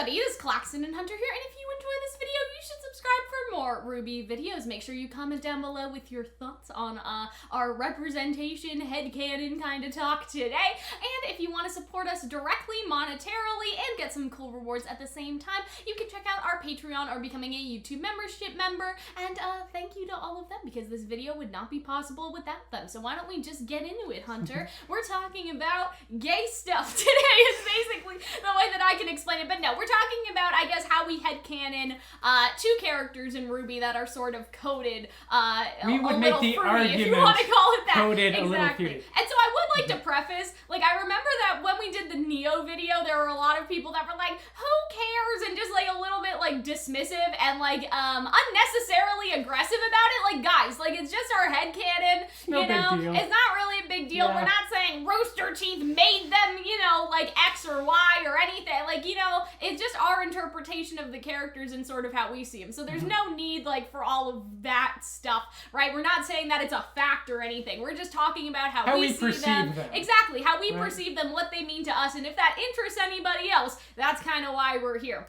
everybody, it is Calxiyn and Hunter here, and if you enjoy this video, you should subscribe for more RWBY videos. Make sure you comment down below with your thoughts on our representation, headcanon kind of talk today, and if you want to support us directly, monetarily, and get some cool rewards at the same time, you can check out our Patreon or becoming a YouTube membership member, and thank you to all of them, because this video would not be possible without them. So why don't we just get into it, Hunter? We're talking about gay stuff today, is basically the way that I can explain it, but no, we're talking about, I guess, how we headcanon two characters in RWBY that are sort of coded we would make the argument, if you want to call it that. Coded exactly. a little fruity. And so I would like to preface, like, I remember that when we did the Neo video, there were a lot of people that were like, who cares, and just like a little bit like dismissive and like unnecessarily aggressive about it. Like, guys, like, it's just our headcanon, No you know? big deal. It's not really a big deal. Yeah. We're not saying Rooster Teeth made them, you know, like X or Y or anything. Like, you know, it's just our interpretation of the characters and sort of how we see them. So there's no need, like, for all of that stuff, right? We're not saying that it's a fact or anything. We're just talking about how we see perceive them. them. Exactly, how we Right. perceive them, what they mean to us, and if that interests anybody else, that's kind of why we're here.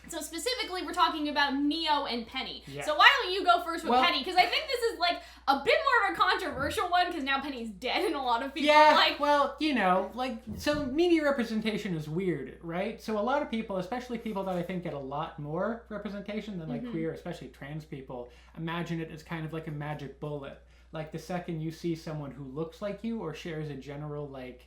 So specifically, we're talking about Neo and Penny. Yeah. So why don't you go first with Well, Penny? Because I think this is, like, a bit more of a controversial one, because now Penny's dead, and a lot of people Yeah, like... well, you know, like, so media representation is weird, right? So a lot of people, especially people that I think get a lot more representation than, like, queer, especially trans people, imagine it as kind of like a magic bullet. Like, the second you see someone who looks like you or shares a general, like,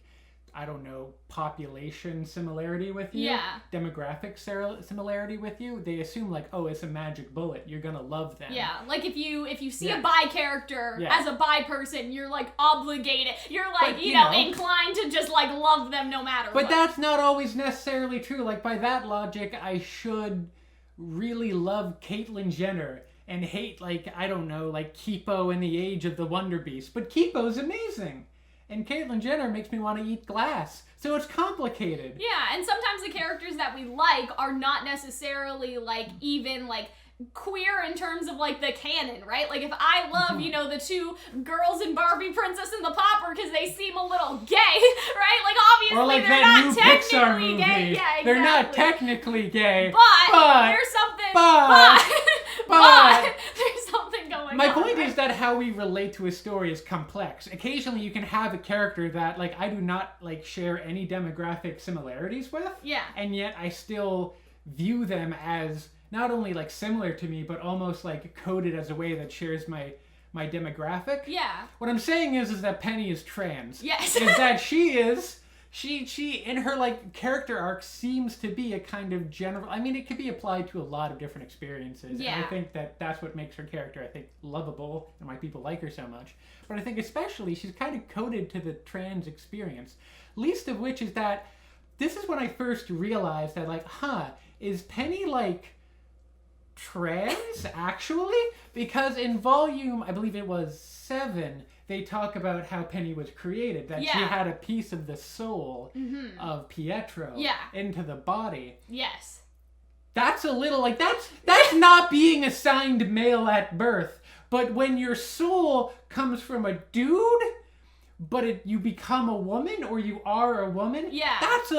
I don't know, population similarity with you, Yeah. demographic similarity with you, they assume, like, oh, it's a magic bullet, you're gonna love them. Yeah, like if you see Yeah. a bi character Yeah. as a bi person, you're like obligated. You're like, But, you you know, know- inclined to just like love them no matter But what. that's not always necessarily true. Like, by that logic, I should really love Caitlyn Jenner and hate, like, I don't know, like Kipo in the Age of the Wonder Beast. But Kipo's amazing. And Caitlyn Jenner makes me want to eat glass. So it's complicated. Yeah, and sometimes the characters that we like are not necessarily like even like queer in terms of like the canon, right? Like if I love, you know, the two girls in Barbie Princess and the Pauper because they seem a little gay, right? Like obviously Or like they're that not new technically Pixar movie. gay. Yeah, exactly. They're not technically gay. But there's something but there's something going my on. point right? is that how we relate to a story is complex. Occasionally you can have a character that, like, I do not, like, share any demographic similarities with. Yeah. And yet I still view them as not only, like, similar to me, but almost, like, coded as a way that shares my demographic. Yeah. What I'm saying is that Penny is trans. Yes. Is that she in her, like, character arc seems to be a kind of general, I mean, it could be applied to a lot of different experiences. Yeah. And I think that that's what makes her character, I think, lovable and why people like her so much. But I think especially she's kind of coded to the trans experience. Least of which is that this is when I first realized that, like, is Penny, like, trans, actually? Because in volume, I believe it was 7, they talk about how Penny was created, that she Yeah. had a piece of the soul of Pietro Yeah. into the body. Yes. That's a little, like, that's not being assigned male at birth. But when your soul comes from a dude, but you become a woman, or you are a woman, Yeah. it's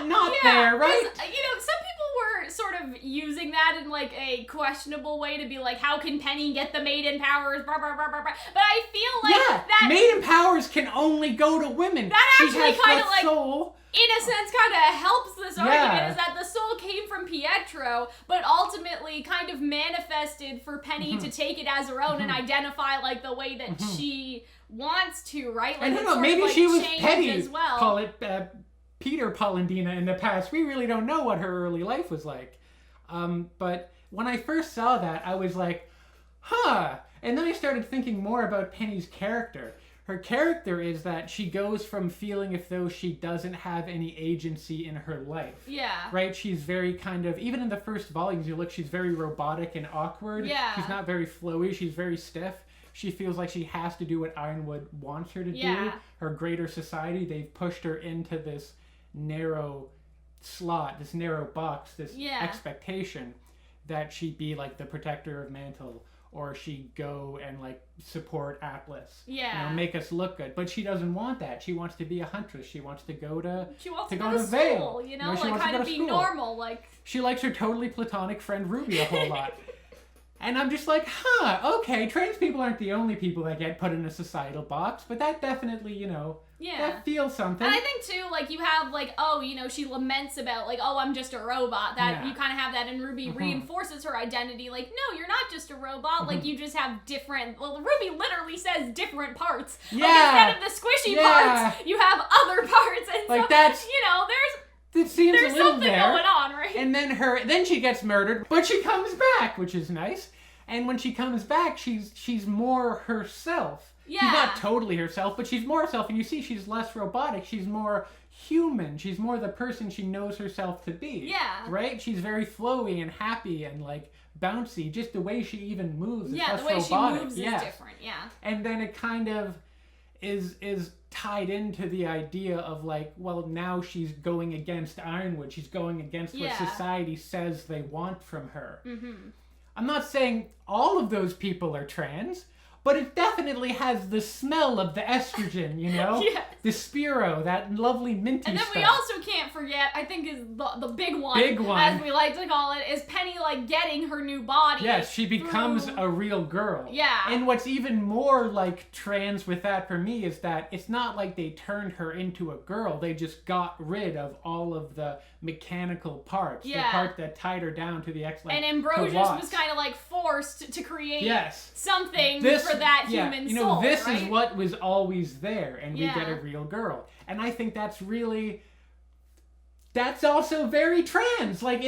not there, right? 'Cause, you know, some people were sort of using that in like a questionable way to be like, how can Penny get the maiden powers? Blah, blah, blah, blah, blah. But I feel like that maiden powers can only go to women. That She actually has kinda, the like, soul. in a sense kind of helps this argument, Yeah. is that the soul came from Pietro, but ultimately kind of manifested for Penny to take it as her own and identify like the way that she wants to, right? Like, And who it's knows, sort maybe of, like, she was changed petty. as well. Call it Peter Polendina in the past. We really don't know what her early life was like. But when I first saw that, I was like, and then I started thinking more about Penny's character. Her character is that she goes from feeling as though she doesn't have any agency in her life. Yeah. Right? She's very kind of, even in the first volumes, you look, she's very robotic and awkward. Yeah. She's not very flowy. She's very stiff. She feels like she has to do what Ironwood wants her to do. Her greater society, they've pushed her into this narrow slot, this narrow box, this expectation that she be like the protector of Mantle or she'd go and like support Atlas. Yeah. You know, make us look good. But she doesn't want that. She wants to be a huntress. She wants to go to go to Vale. school, you know, she like wants to kind go of to be school. normal, like. She likes her totally platonic friend RWBY a whole lot. And I'm just like, okay, trans people aren't the only people that get put in a societal box, but that definitely, you know, that feels something. And I think, too, like, you have, like, oh, you know, she laments about, like, oh, I'm just a robot. That you kind of have that, and RWBY reinforces her identity. Like, no, you're not just a robot. Like, you just have different, well, RWBY literally says different parts. Yeah. Like, instead of the squishy parts, you have other parts. And like, so, that's... you know, It seems there's a little something there. going on, right? And then she gets murdered, but she comes back, which is nice. And when she comes back, she's more herself. Yeah. She's not totally herself, but she's more herself. And you see she's less robotic. She's more human. She's more the person she knows herself to be. Yeah. Right? She's very flowy and happy and like bouncy. Just the way she even moves is less the way robotic. she moves is different, yeah. And then it kind of is tied into the idea of like, well, now she's going against Ironwood. She's going against what society says they want from her. Mm-hmm. I'm not saying all of those people are trans, but it definitely has the smell of the estrogen, you know? The Spiro, that lovely minty stuff. And then we also can't forget, I think is the big one, as we like to call it, is Penny, like, getting her new body. Yes, she becomes a real girl. Yeah. And what's even more, like, trans with that for me is that it's not like they turned her into a girl. They just got rid of all of the mechanical parts. The part that tied her down to the and Ambrosius was kind of, like, forced to create something for that human soul, soul, this right? is what was always there, and we get a real girl. And I think that's also very trans. Like,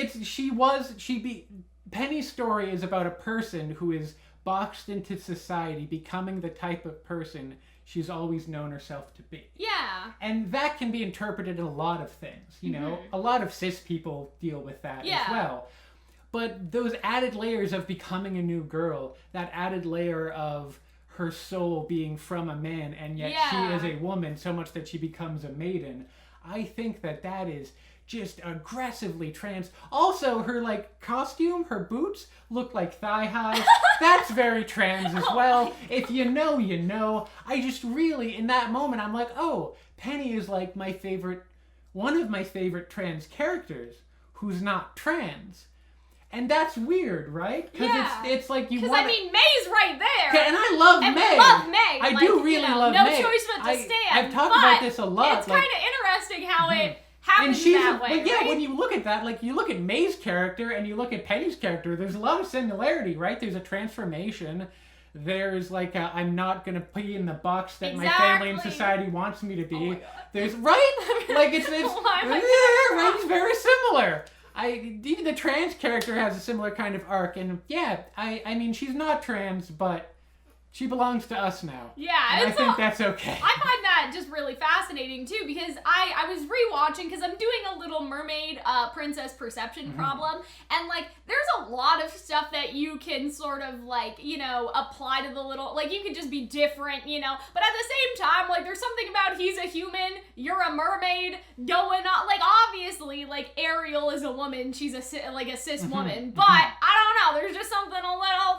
Penny's story is about a person who is boxed into society, becoming the type of person she's always known herself to be. Yeah. And that can be interpreted in a lot of things, you know? A lot of cis people deal with that as well. But those added layers of becoming a new girl, that added layer of her soul being from a man, and yet she is a woman so much that she becomes a maiden, I think that is just aggressively trans. Also, her, like, costume, her boots look like thigh highs. That's very trans as well. If you know, you know. I just really, in that moment, I'm like, oh, Penny is, like, one of my favorite trans characters who's not trans. And that's weird, right? Because it's like you want. Because I mean, May's right there. And I love May. We love May. I do really love no May. No choice but to stand. I've talked about this a lot. It's kind of interesting how it happens that way. But when you look at that, like you look at May's character and you look at Penny's character, there's a lot of similarity, right? There's a transformation. There's like I'm not gonna be in the box that my family and society wants me to be. Oh my God. There's like it's right. It's very similar. Even the trans character has a similar kind of arc, and I mean, she's not trans, but she belongs to us now. Yeah, and I think that's okay. I find that just really fascinating too, because I was rewatching because I'm doing a Little Mermaid princess perception problem, and like there's a lot of stuff that you can sort of like apply to the little, like you could just be different, but at the same time like there's something about he's a human, you're a mermaid going on, like obviously like Ariel is a woman, she's a cis woman, but I don't know, there's just something going on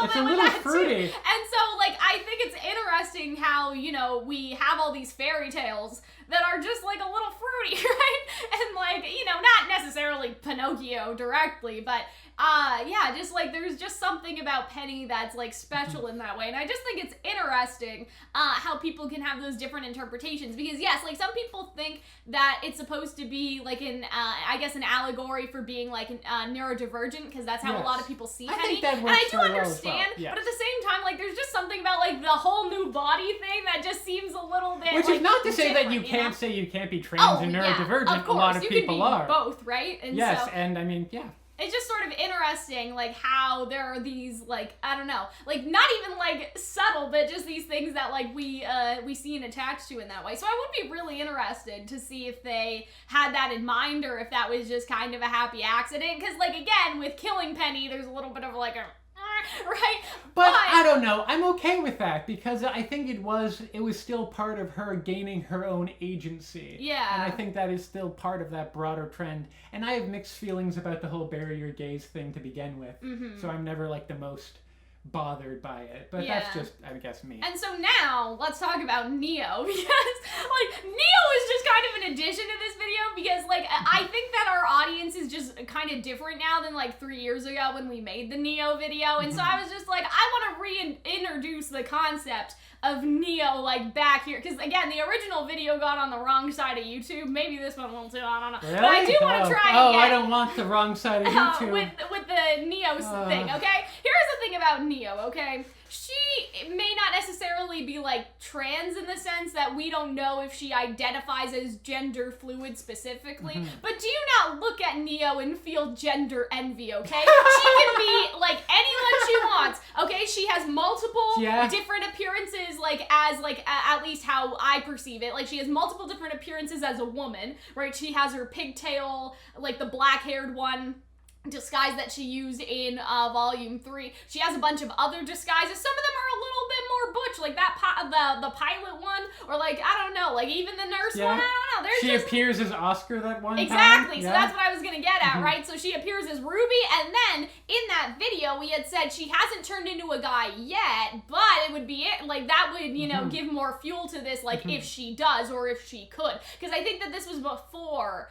it's a little fruity. Too. And so, like, I think it's interesting how, we have all these fairy tales that are just, like, a little fruity, right? And, like, not necessarily Pinocchio directly, but, just, like, there's just something about Penny that's, like, special in that way. And I just think it's interesting how people can have those different interpretations. Because, yes, like, some people think that it's supposed to be, like, an allegory for being, like, neurodivergent, because that's how a lot of people see Penny. I think that works and I do very understand, well as well. but at the same time, like, there's just something about, like, the whole new body thing that just seems a little bit, which is not to say that you can't say you can't be trans and neurodivergent. Of course, a lot of people are. Both, right? And yes, so, and I mean, it's just sort of interesting, like, how there are these, like, I don't know, like, not even, like, subtle, but just these things that, like, we see and attach to in that way. So I would be really interested to see if they had that in mind, or if that was just kind of a happy accident, because, like, again, with killing Penny, there's a little bit of, like, right? But I don't know. I'm okay with that because I think it was still part of her gaining her own agency. Yeah. And I think that is still part of that broader trend. And I have mixed feelings about the whole bury your gays thing to begin with. So I'm never like the most bothered by it, but that's just, I guess, me. And so now let's talk about Neo, because like Neo is just kind of an addition to this video, because like I think that our audience is just kind of different now than like 3 years ago when we made the Neo video, and so I was just like, I want to reintroduce the concept of Neo like back here, because again, the original video got on the wrong side of YouTube. Maybe this one will too, I don't know. Really? But I do want to try again. Oh, I don't want the wrong side of YouTube. With the Neo thing, okay? Here's the thing about Neo, okay? She may not necessarily be like trans in the sense that we don't know if she identifies as gender fluid specifically, but do you not look at Neo and feel gender envy, okay? She can be like anyone she wants, okay? She has multiple different appearances, like as like at least how I perceive it. Like she has multiple different appearances as a woman, right? She has her pigtail, like the black-haired one disguise that she used in volume 3. She has a bunch of other disguises. Some of them are a little bit more butch, like that the pilot one, or like I don't know, like even the nurse one. I don't know. She appears as Oscar that one time. Exactly. So that's what I was gonna get at, right? So she appears as Ruby, and then in that video we had said she hasn't turned into a guy yet, but it would be it. Like that would give more fuel to this, like if she does or if she could, because I think that this was before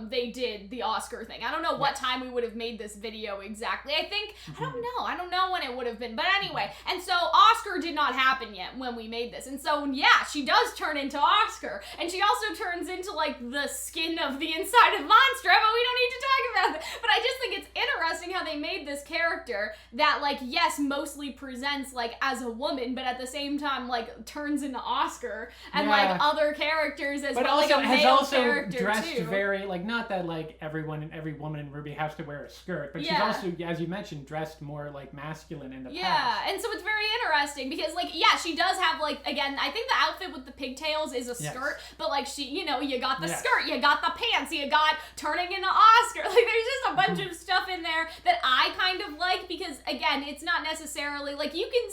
they did the Oscar thing. I don't know what time we would have made this video exactly. I think, I don't know when it would have been. But anyway, and so Oscar did not happen yet when we made this. And so, yeah, she does turn into Oscar. And she also turns into, like, the skin of the inside of Monstra, but we don't need to talk about that. But I just think it's interesting how they made this character that, like, yes, mostly presents, like, as a woman, but at the same time, like, turns into Oscar. And, like, other characters as well, like a male character, dressed too. Very, like, not that like every woman in RWBY has to wear a skirt, but she's also, as you mentioned, dressed more like masculine in the past. Yeah, and so it's very interesting because, like, she does have, like, again, I think the outfit with the pigtails is a skirt, but like she, you got the skirt, you got the pants, you got turning into Oscar. Like, there's just a bunch of stuff in there that I kind of like because, again, it's not necessarily like you can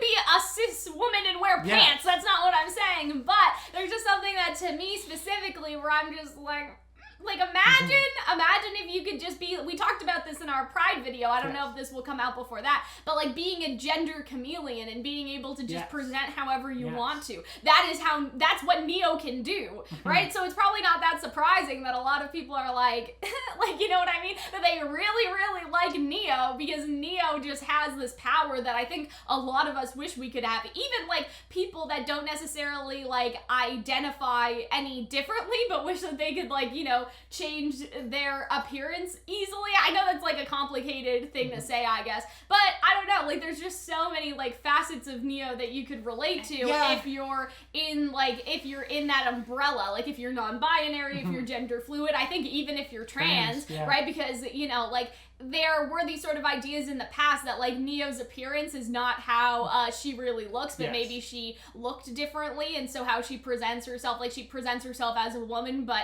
be a cis woman and wear pants. That's not what I'm saying, but there's just something that to me specifically where I'm just like imagine if you could just be, we talked about this in our Pride video, I don't know if this will come out before that, but like being a gender chameleon and being able to just present however you want to. That's what Neo can do, right? So it's probably not that surprising that a lot of people are like, like, you know what I mean? That they really, really like Neo because Neo just has this power that I think a lot of us wish we could have. Even like people that don't necessarily like identify any differently, but wish that they could like, change their appearance easily. I know that's like a complicated thing to say, I guess, but I don't know, like there's just so many like facets of Neo that you could relate to if you're in that umbrella, like if you're non-binary, if you're gender fluid, I think even if you're trans, right? Because, like there were these sort of ideas in the past that like Neo's appearance is not how she really looks, but maybe she looked differently, and so how she presents herself, like she presents herself as a woman, but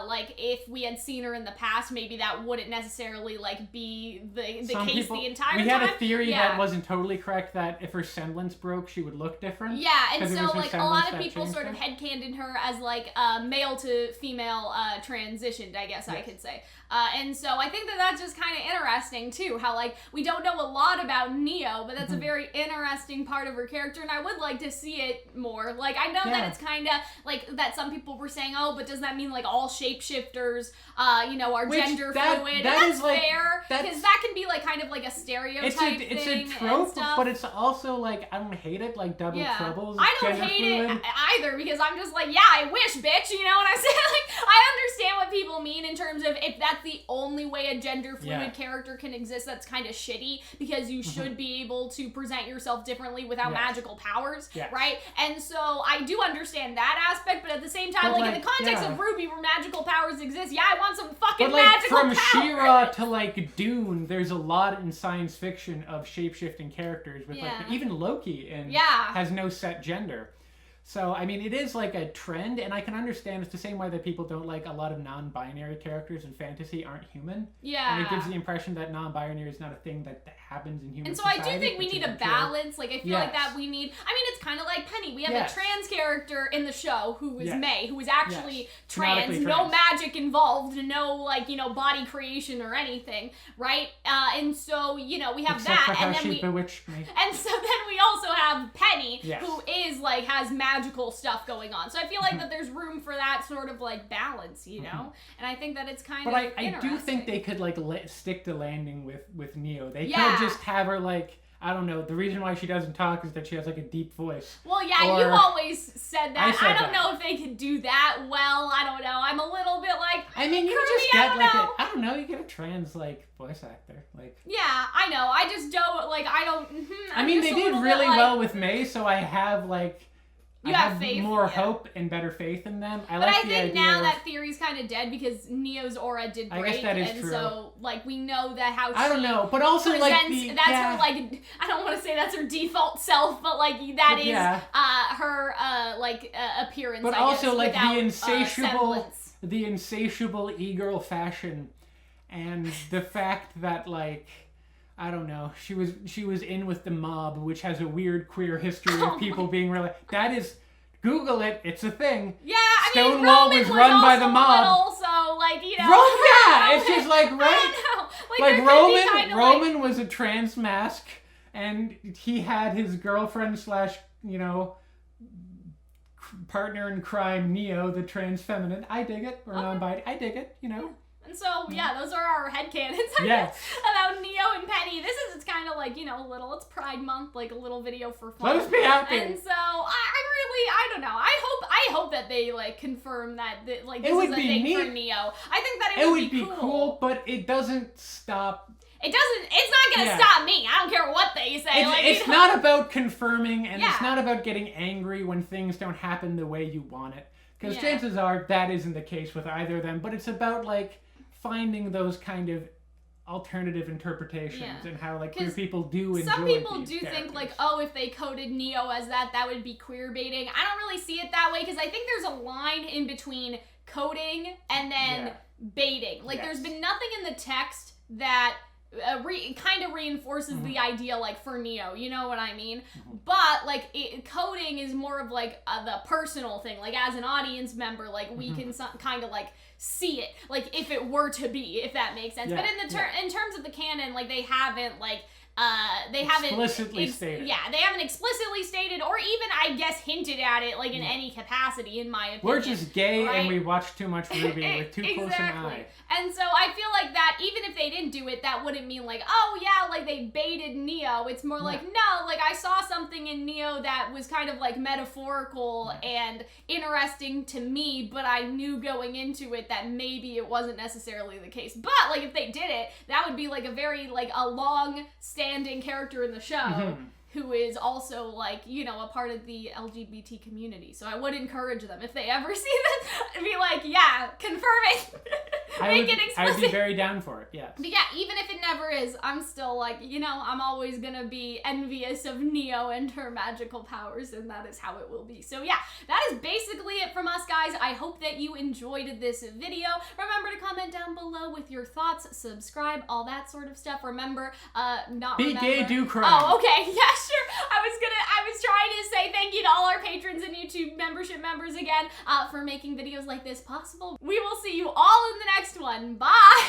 like if we had seen her in the past, maybe that wouldn't necessarily like be the case the entire time. We had a theory that wasn't totally correct, that if her semblance broke, she would look different. Yeah, and so like a lot of people sort of headcanoned her as like male to female transitioned, I guess I could say. And so I think that that's just kind of interesting too, how like we don't know a lot about Neo, but that's a very interesting part of her character, and I would like to see it more. Like I know that it's kind of like that some people were saying, oh, but does that mean like all shapeshifters are gender fluid? That's fair, because that can be like kind of like a stereotype thing. It's a trope, but it's also like I don't hate it, like double troubles. I don't hate it either, because I'm just like, I wish, bitch, you know what I'm saying? Like I understand what people mean in terms of if that's the only way a gender fluid character can exist, that's kind of shitty, because you should be able to present yourself differently without magical powers, right? And so I do understand that aspect, but at the same time, like in the context of RWBY where magical powers exist, I want some fucking magical powers. From She-Ra to like Dune, there's a lot in science fiction of shape-shifting characters with like even Loki has no set gender. So, I mean, it is like a trend, and I can understand it's the same way that people don't like a lot of non-binary characters in fantasy aren't human. Yeah. And it gives the impression that non-binary is not a thing that happens in human And so society. I do think we need a balance. Like, I feel like that we need... I mean, it's kind of like Penny. We have a trans character in the show who is May, who is actually trans, no magic involved, no, like, you know, body creation or anything, right? And so, you know, we have Except that. For how and then she bewitched me. And so then we also have Penny, who is, like, has magical stuff going on. So I feel like that there's room for that sort of, like, balance, you know? And I think that it's kind of But I do think they could, like, stick to landing with Neo. They could just have her, like, I don't know, the reason why she doesn't talk is that she has, like, a deep voice. Well, yeah, you always said that. I don't know if they could do that well. I don't know. I'm a little bit like, I mean, you just get, like, I don't know, you get a trans, like, voice actor. Like. Yeah, I know. I just don't, like, I don't, I mean, they did really well with May, so I have, like... You have faith, more hope and better faith in them. But I think now that theory's kind of dead because Neo's aura did break. I guess that is true. So, like, we know that how I don't know, but also, presents, like, that's her, like, I don't want to say that's her default self, but, like, that is her, appearance, but I also, guess, like, the insatiable e-girl fashion and the fact that, like... I don't know. She was in with the mob, which has a weird queer history of people being really... That is... Google it. It's a thing. Yeah, I mean, Stonewall was run by the mob. Also, like, you know... It's just like, right? I don't know. Roman was a trans mask, and he had his girlfriend / you know, partner in crime, Neo, the trans feminine. I dig it. Or non-binary. I dig it, you know. And so, yeah, those are our headcanons, I guess, about Neo and Penny. It's kind of like, you know, it's Pride Month, like a little video for fun. Let us be happy. And so, I don't know. I hope that they, like, confirm that, like, this is a thing for Neo. I think that it would be cool. But it doesn't stop... It's not gonna stop me. I don't care what they say. It's not about confirming, and it's not about getting angry when things don't happen the way you want it. Because chances are that isn't the case with either of them, but it's about, like... finding those kind of alternative interpretations and how, like, queer people do enjoy some people do characters. think, like, oh, if they coded Neo as that would be queer baiting. I don't really see it that way because I think there's a line in between coding and then baiting. Like, there's been nothing in the text that kind of reinforces the idea, like, for Neo, you know what I mean? But, like, coding is more of, like, the personal thing. Like, as an audience member, like, we can kind of, like, see it, like, if it were to be, if that makes sense. But in terms of the canon, like, they haven't, like, they haven't explicitly stated. Yeah, they haven't explicitly stated, or even, I guess, hinted at it, like, in any capacity, in my opinion. We're just gay and we watch too much RWBY with too close an eye. And so I feel like that, even if they didn't do it, that wouldn't mean, like, oh, yeah, like, they baited Neo. It's more like, no, like, I saw something in Neo that was kind of, like, metaphorical and interesting to me, but I knew going into it that maybe it wasn't necessarily the case. But, like, if they did it, that would be, like, a very, like, a long-standing character in the show who is also, like, you know, a part of the LGBT community. So I would encourage them, if they ever see this, be like, yeah, confirm it. Make it explicit. I'd be very down for it, yes. But yeah, even if it never is, I'm still, like, you know, I'm always gonna be envious of Neo and her magical powers, and that is how it will be. So yeah, that is basically it from us, guys. I hope that you enjoyed this video. Remember to comment down below with your thoughts, subscribe, all that sort of stuff. Remember, Be gay, do crime. Oh, okay, yeah, sure. I was trying to say thank you to all our patrons and YouTube membership members again for making videos like this possible. We will see you all in the next one. Bye!